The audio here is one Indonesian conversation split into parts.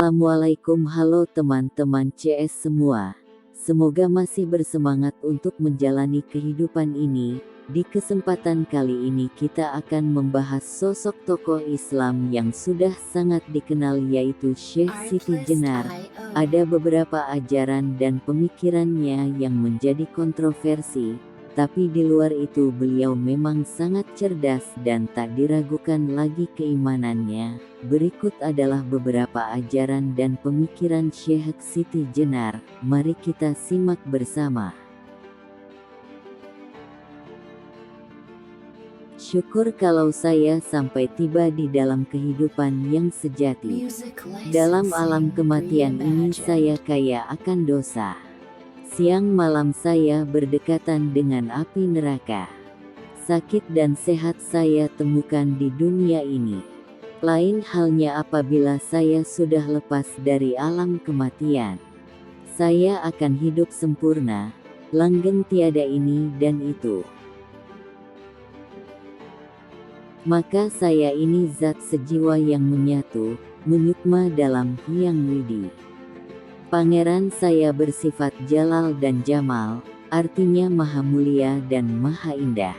Assalamualaikum, halo teman-teman CS semua. Semoga masih bersemangat untuk menjalani kehidupan ini. Di kesempatan kali ini kita akan membahas sosok tokoh Islam yang sudah sangat dikenal, yaitu Syekh Siti Jenar. Ada beberapa ajaran dan pemikirannya yang menjadi kontroversi, tapi di luar itu beliau memang sangat cerdas dan tak diragukan lagi keimanannya. Berikut adalah beberapa ajaran dan pemikiran Syekh Siti Jenar. Mari kita simak bersama. Syukur kalau saya sampai tiba di dalam kehidupan yang sejati. Dalam alam kematian ini saya kaya akan dosa. Siang malam saya berdekatan dengan api neraka. Sakit dan sehat saya temukan di dunia ini. Lain halnya apabila saya sudah lepas dari alam kematian. Saya akan hidup sempurna, langgeng tiada ini dan itu. Maka saya ini zat sejiwa yang menyatu, menyukma dalam Hyang Widi. Pangeran saya bersifat jalal dan jamal, artinya maha mulia dan maha indah.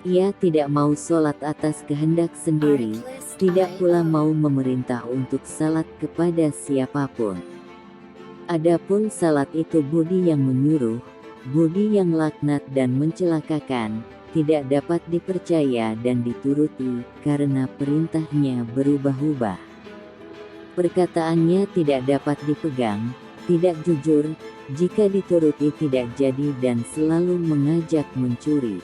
Ia tidak mau sholat atas kehendak sendiri, tidak pula mau memerintah untuk salat kepada siapapun. Adapun salat itu budi yang menyuruh, budi yang laknat dan mencelakakan, tidak dapat dipercaya dan dituruti, karena perintahnya berubah-ubah. Perkataannya tidak dapat dipegang, tidak jujur, jika dituruti tidak jadi dan selalu mengajak mencuri.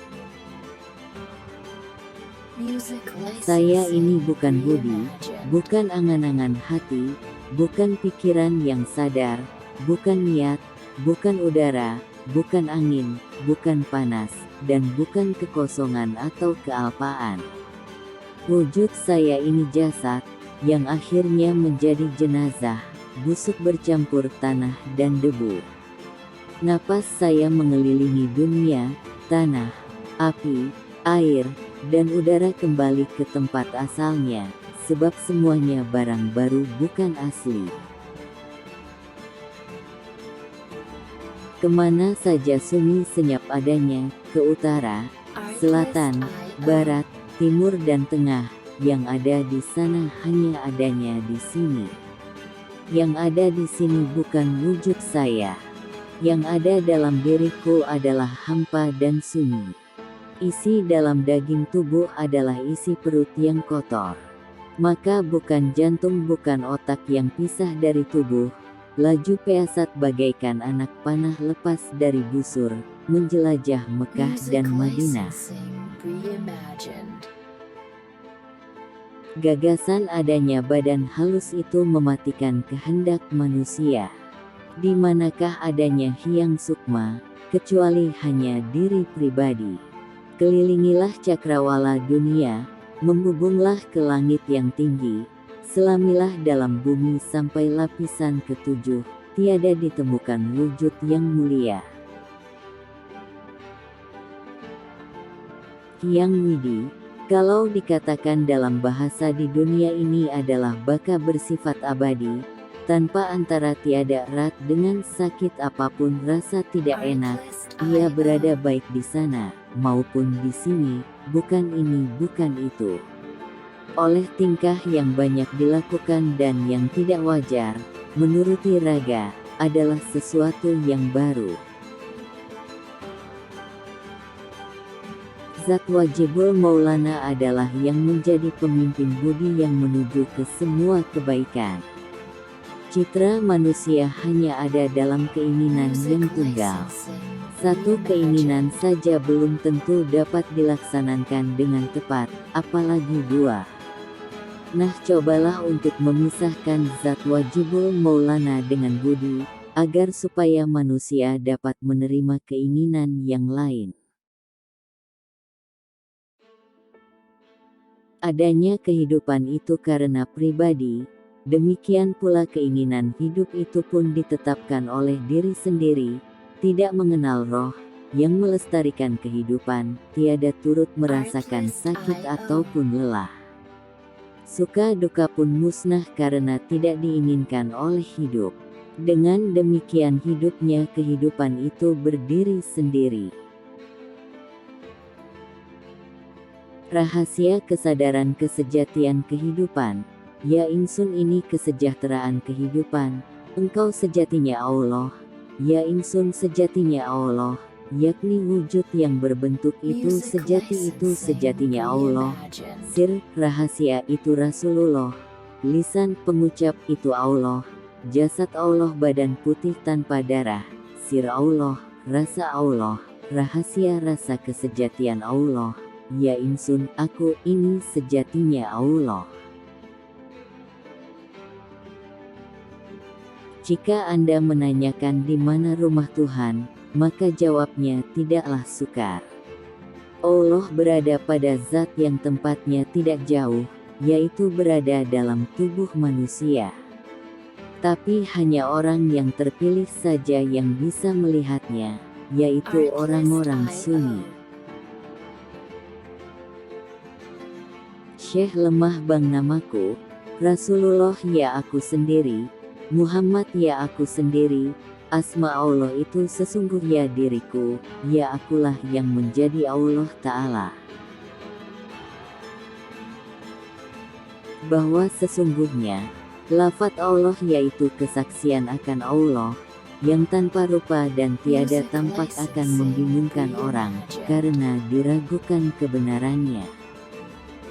Saya ini bukan budi, bukan angan-angan hati, bukan pikiran yang sadar, bukan niat, bukan udara, bukan angin, bukan panas, dan bukan kekosongan atau kealpaan. Wujud saya ini jasad, yang akhirnya menjadi jenazah, busuk bercampur tanah dan debu. Napas saya mengelilingi dunia, tanah, api, air, dan udara kembali ke tempat asalnya, sebab semuanya barang baru bukan asli. Kemana saja sunyi senyap adanya, ke utara, selatan, barat, timur dan tengah. Yang ada di sana hanya adanya di sini. Yang ada di sini bukan wujud saya. Yang ada dalam diriku adalah hampa dan sunyi. Isi dalam daging tubuh adalah isi perut yang kotor. Maka bukan jantung bukan otak yang pisah dari tubuh, laju peasat bagaikan anak panah lepas dari busur, menjelajah Mekah dan Madinah. Gagasan adanya badan halus itu mematikan kehendak manusia. Di manakah adanya Hyang Sukma, kecuali hanya diri pribadi. Kelilingilah cakrawala dunia, membubunglah ke langit yang tinggi, selamilah dalam bumi sampai lapisan ketujuh, tiada ditemukan wujud yang mulia. Hyang Widi, kalau dikatakan dalam bahasa di dunia ini adalah baka bersifat abadi, tanpa antara tiada erat dengan sakit apapun rasa tidak enak, ia berada baik di sana, maupun di sini, bukan ini bukan itu. Oleh tingkah yang banyak dilakukan dan yang tidak wajar, menuruti raga, adalah sesuatu yang baru. Zat wajibul Maulana adalah yang menjadi pemimpin budi yang menuju ke semua kebaikan. Citra manusia hanya ada dalam keinginan yang tunggal. Satu keinginan saja belum tentu dapat dilaksanakan dengan tepat, apalagi dua. Nah, cobalah untuk memisahkan zat wajibul Maulana dengan budi, agar supaya manusia dapat menerima keinginan yang lain. Adanya kehidupan itu karena pribadi, demikian pula keinginan hidup itu pun ditetapkan oleh diri sendiri, tidak mengenal roh, yang melestarikan kehidupan, tiada turut merasakan sakit ataupun lelah. Suka duka pun musnah karena tidak diinginkan oleh hidup. Dengan demikian hidupnya kehidupan itu berdiri sendiri. Rahasia kesadaran kesejatian kehidupan, ya ingsun ini kesejahteraan kehidupan, engkau sejatinya Allah, ya ingsun sejatinya Allah, yakni wujud yang berbentuk itu sejatinya Allah. Sir, rahasia itu Rasulullah, lisan pengucap itu Allah, jasad Allah badan putih tanpa darah, sir Allah, rasa Allah, rahasia rasa kesejatian Allah, ya ingsun, aku ini sejatinya Allah. Jika Anda menanyakan di mana rumah Tuhan, maka jawabnya tidaklah sukar. Allah berada pada zat yang tempatnya tidak jauh, yaitu berada dalam tubuh manusia. Tapi hanya orang yang terpilih saja yang bisa melihatnya, yaitu orang-orang Sunni. Syekh lemah bang namaku, Rasulullah ya aku sendiri, Muhammad ya aku sendiri, asma Allah itu sesungguhnya diriku, ya akulah yang menjadi Allah Ta'ala. Bahwa sesungguhnya, lafaz Allah yaitu kesaksian akan Allah, yang tanpa rupa dan tiada tampak akan membingungkan orang, karena diragukan kebenarannya.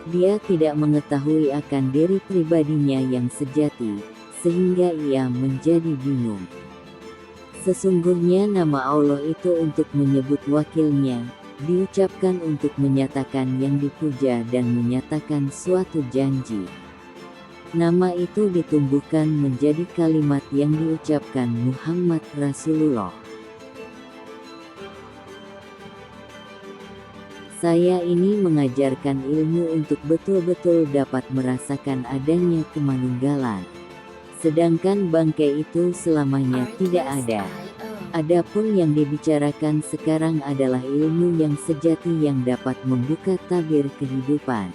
Dia tidak mengetahui akan diri pribadinya yang sejati, sehingga ia menjadi bingung. Sesungguhnya nama Allah itu untuk menyebut wakilnya, diucapkan untuk menyatakan yang dipuja dan menyatakan suatu janji. Nama itu ditumbuhkan menjadi kalimat yang diucapkan Muhammad Rasulullah. Saya ini mengajarkan ilmu untuk betul-betul dapat merasakan adanya kemanunggalan. Sedangkan bangkai itu selamanya tidak ada. Adapun yang dibicarakan sekarang adalah ilmu yang sejati yang dapat membuka tabir kehidupan.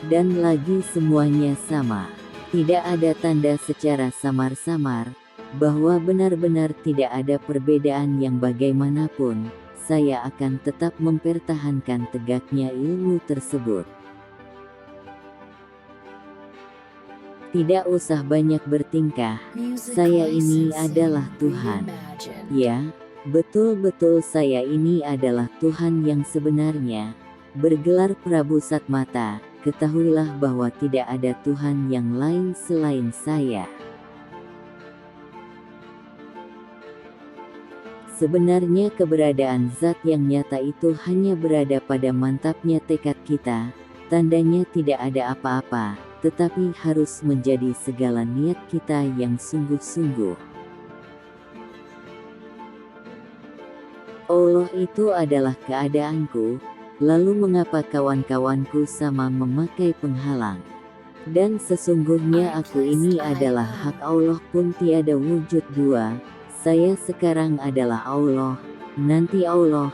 Dan lagi semuanya sama. Tidak ada tanda secara samar-samar, bahwa benar-benar tidak ada perbedaan yang bagaimanapun, saya akan tetap mempertahankan tegaknya ilmu tersebut. Tidak usah banyak bertingkah, saya ini adalah Tuhan. Ya, betul-betul saya ini adalah Tuhan yang sebenarnya. Bergelar Prabu Satmata, ketahuilah bahwa tidak ada Tuhan yang lain selain saya. Sebenarnya keberadaan zat yang nyata itu hanya berada pada mantapnya tekad kita, tandanya tidak ada apa-apa, tetapi harus menjadi segala niat kita yang sungguh-sungguh. Allah itu adalah keadaanku, lalu mengapa kawan-kawanku sama memakai penghalang? Dan sesungguhnya aku ini adalah hak Allah pun tiada wujud dua, saya sekarang adalah Allah, nanti Allah,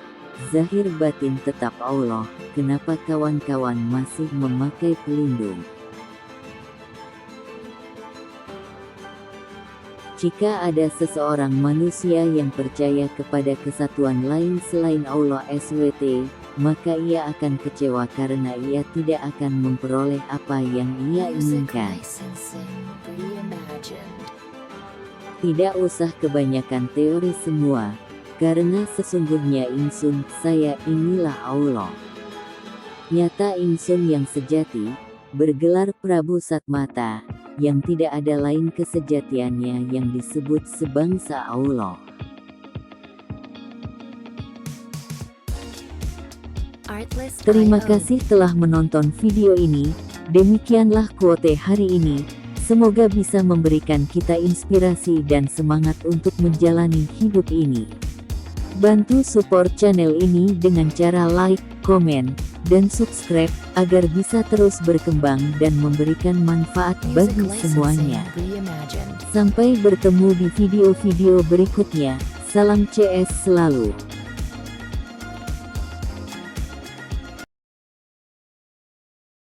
zahir batin tetap Allah, kenapa kawan-kawan masih memakai pelindung? Jika ada seseorang manusia yang percaya kepada kesatuan lain selain Allah SWT, maka ia akan kecewa karena ia tidak akan memperoleh apa yang ia inginkan. Tidak usah kebanyakan teori semua, karena sesungguhnya ingsun, saya inilah Allah. Nyata ingsun yang sejati, bergelar Prabu Satmata, yang tidak ada lain kesejatiannya yang disebut sebangsa Allah. Terima kasih telah menonton video ini, demikianlah quote hari ini, semoga bisa memberikan kita inspirasi dan semangat untuk menjalani hidup ini. Bantu support channel ini dengan cara like, komen, dan subscribe, agar bisa terus berkembang dan memberikan manfaat bagi semuanya. Sampai bertemu di video-video berikutnya, salam CS selalu.